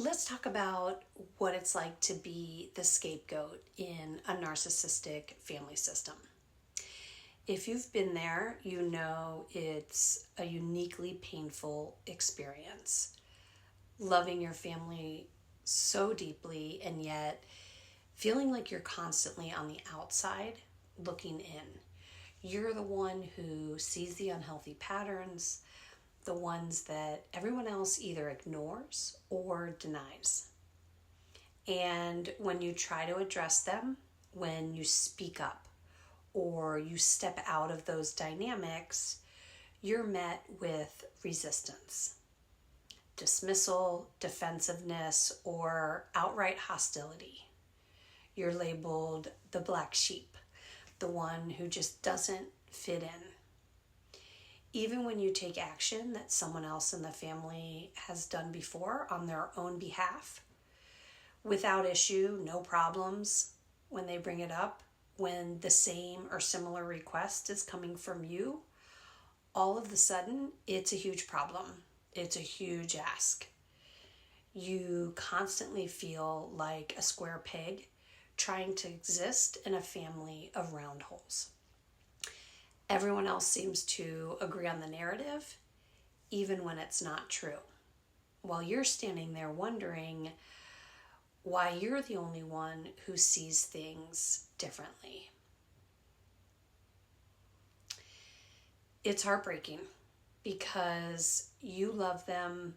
let's talk about what it's like to be the scapegoat in a narcissistic family system. If you've been there, you know it's a uniquely painful experience. Loving your family so deeply and yet feeling like you're constantly on the outside looking in. You're the one who sees the unhealthy patterns, the ones that everyone else either ignores or denies. And when you try to address them, when you speak up or you step out of those dynamics, you're met with resistance, dismissal, defensiveness, or outright hostility. You're labeled the black sheep, the one who just doesn't fit in. Even when you take action that someone else in the family has done before on their own behalf, without issue, no problems when they bring it up, when the same or similar request is coming from you, all of a sudden, it's a huge problem. It's a huge ask. You constantly feel like a square peg trying to exist in a family of round holes. Everyone else seems to agree on the narrative, even when it's not true. While you're standing there wondering why you're the only one who sees things differently. It's heartbreaking because you love them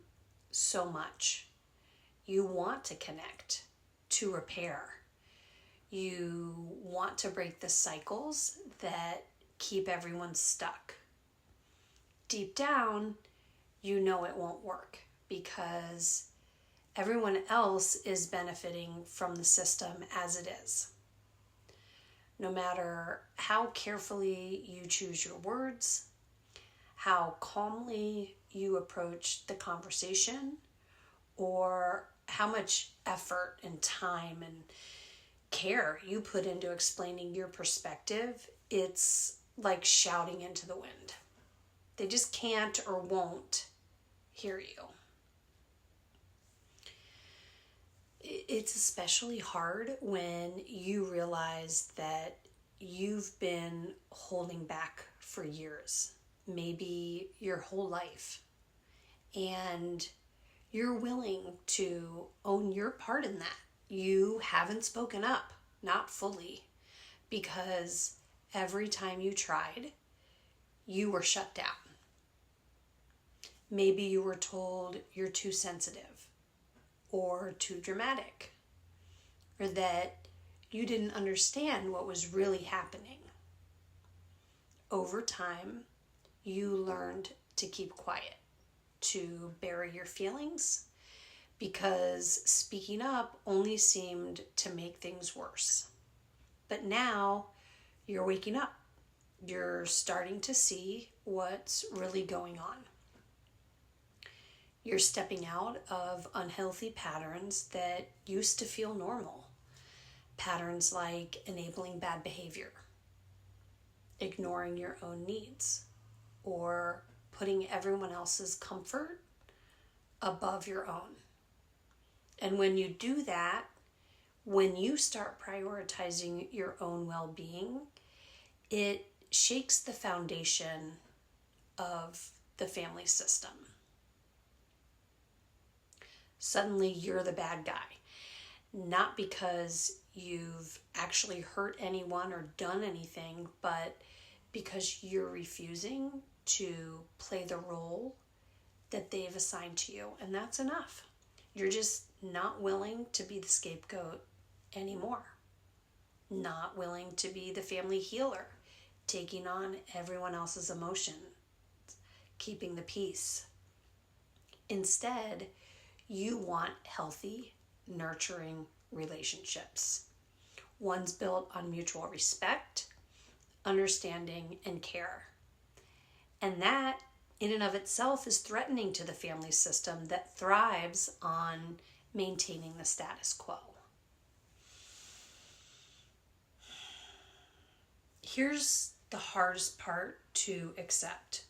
so much. You want to connect, to repair. You want to break the cycles that keep everyone stuck. Deep down, you know it won't work because everyone else is benefiting from the system as it is. No matter how carefully you choose your words, how calmly you approach the conversation, or how much effort and time and care you put into explaining your perspective, it's like shouting into the wind. They just can't or won't hear you. It's especially hard when you realize that you've been holding back for years, maybe your whole life, and you're willing to own your part in that. You haven't spoken up, not fully, because every time you tried, you were shut down. Maybe you were told you're too sensitive or too dramatic, or that you didn't understand what was really happening. Over time, you learned to keep quiet, to bury your feelings, because speaking up only seemed to make things worse. But now you're waking up. You're starting to see what's really going on. You're stepping out of unhealthy patterns that used to feel normal. Patterns like enabling bad behavior, ignoring your own needs, or putting everyone else's comfort above your own. And when you do that, when you start prioritizing your own well-being, it shakes the foundation of the family system. Suddenly you're the bad guy, not because you've actually hurt anyone or done anything, but because you're refusing to play the role that they've assigned to you, and that's enough. You're just not willing to be the scapegoat anymore. Not willing to be the family healer, taking on everyone else's emotions, keeping the peace. Instead, you want healthy, nurturing relationships. Ones built on mutual respect, understanding, and care. And that, in and of itself, is threatening to the family system that thrives on maintaining the status quo. Here's the hardest part to accept.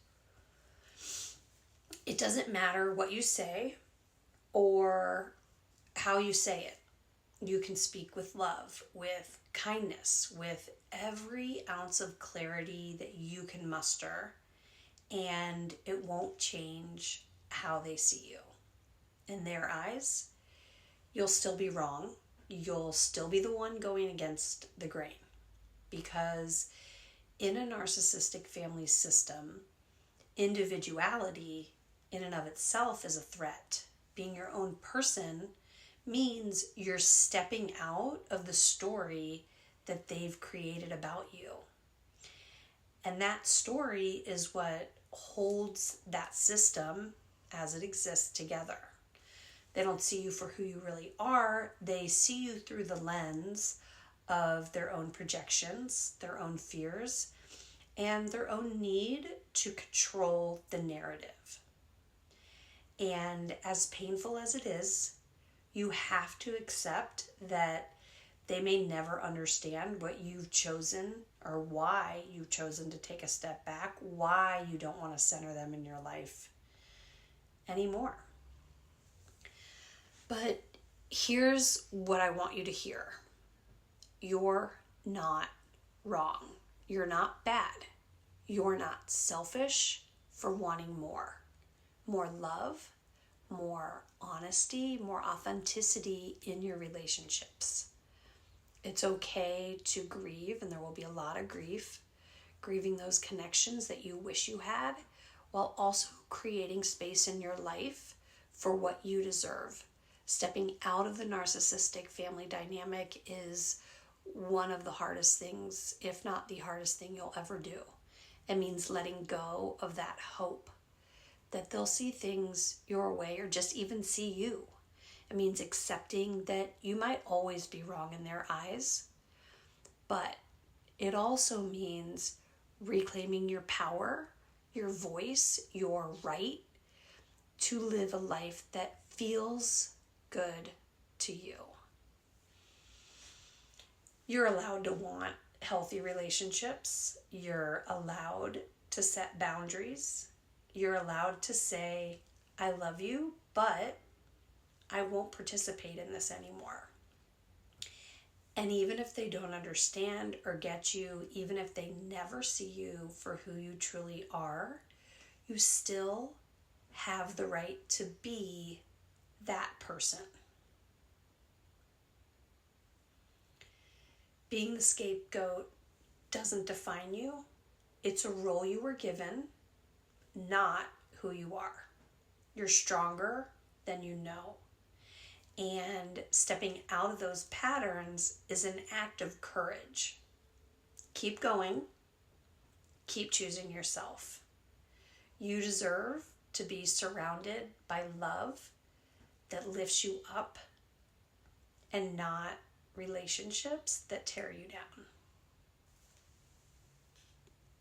It doesn't matter what you say or how you say it. You can speak with love, with kindness, with every ounce of clarity that you can muster, and it won't change how they see you. In their eyes, you'll still be wrong. You'll still be the one going against the grain. Because in a narcissistic family system, individuality in and of itself is a threat. Being your own person means you're stepping out of the story that they've created about you. And that story is what holds that system as it exists together. They don't see you for who you really are. They see you through the lens of their own projections, their own fears, and their own need to control the narrative. And as painful as it is, you have to accept that they may never understand what you've chosen or why you've chosen to take a step back, why you don't want to center them in your life anymore. But here's what I want you to hear. You're not wrong. You're not bad. You're not selfish for wanting more. More love, more honesty, more authenticity in your relationships. It's okay to grieve, and there will be a lot of grief, grieving those connections that you wish you had, while also creating space in your life for what you deserve. Stepping out of the narcissistic family dynamic is one of the hardest things, if not the hardest thing you'll ever do. It means letting go of that hope that they'll see things your way or just even see you. It means accepting that you might always be wrong in their eyes, but it also means reclaiming your power, your voice, your right to live a life that feels good to you. You're allowed to want healthy relationships. You're allowed to set boundaries. You're allowed to say, I love you, but I won't participate in this anymore. And even if they don't understand or get you, even if they never see you for who you truly are, you still have the right to be that person. Being the scapegoat doesn't define you. It's a role you were given, not who you are. You're stronger than you know. And stepping out of those patterns is an act of courage. Keep going. Keep choosing yourself. You deserve to be surrounded by love that lifts you up and not relationships that tear you down.